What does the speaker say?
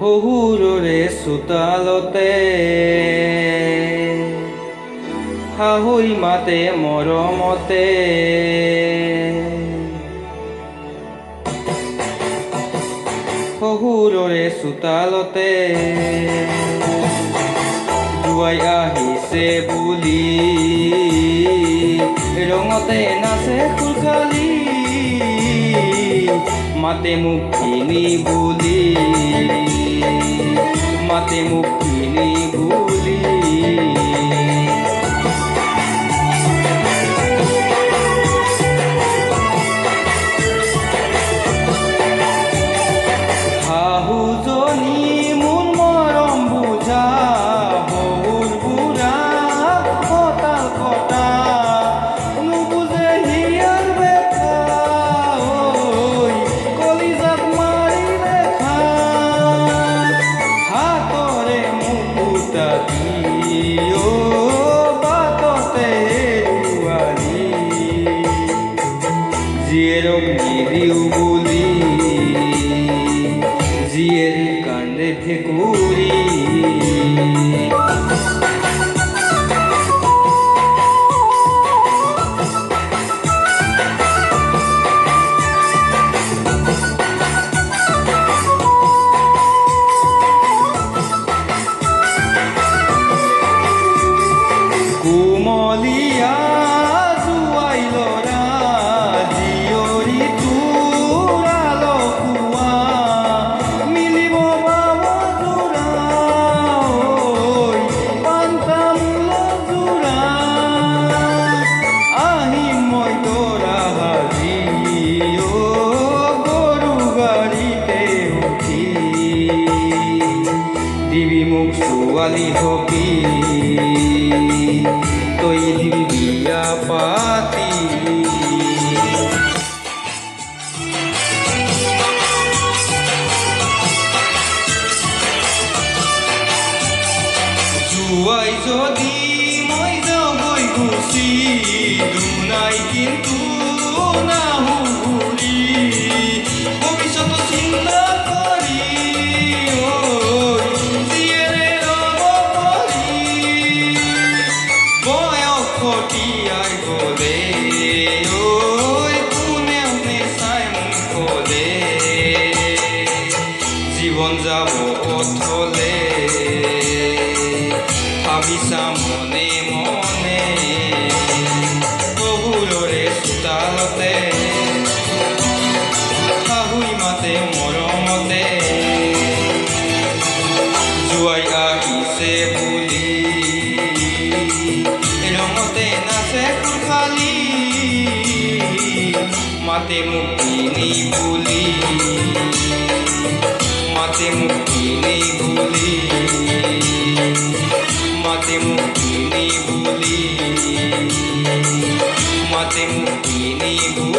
শহুৰৰে চোতালতে শাহুই মাতে মৰমতে শহুৰৰে চোতালতে জোৱাই আহিছে বুলি ৰঙতে নাচে খুলখালি মাতে মুখিনী বুলি মাতে মুখিনী বুলি শাহুজনী মোৰ মৰম বুজা শহুৰ বুঢ়া কঁটাল কটা নুবুজে হিয়াৰ বেথা কলিজাত মাৰি দেখা হাতৰে মুকুতা দি বাটতে হেৰুৱালি জীয়েৰক নিদিও বুলি জীয়েৰ কান্দে ভেকুৰি কুমলীয়া জোৱাই ল'ৰা জীয়ৰী তোৰ আলসুৱা মিলিব পাব যোৰা পাণ তামোলৰ যোৰা আহিম মই তৰা সাজি গৰু গাড়ীতে উঠি দিবি মোক ছোৱালী হবি তই দিবি বিয়া পাতি জোৱাই যদি মই যাওঁগৈ গুচি দুনাই কিন্তু নাহো ঘূৰি ভৱিষ্যত চিন্তা কৰি জীয়েৰে ৰ'ব পাৰি বয়স কটিয়াই গ'লে কোনেও নেচাই মুখলে জীৱন যাব অথলে ভাবিছা মনে মনে শহুৰৰে চোতালতে শাহুই মাতে মৰমতে জোৱাই আহিছে বুলি ৰঙতে নাচে খুলখালি মাতে মুখিনী বুলি মাতে মুখিনী বুলি মাতে মুখিনী বুলি মাতে মুখিনী বুলি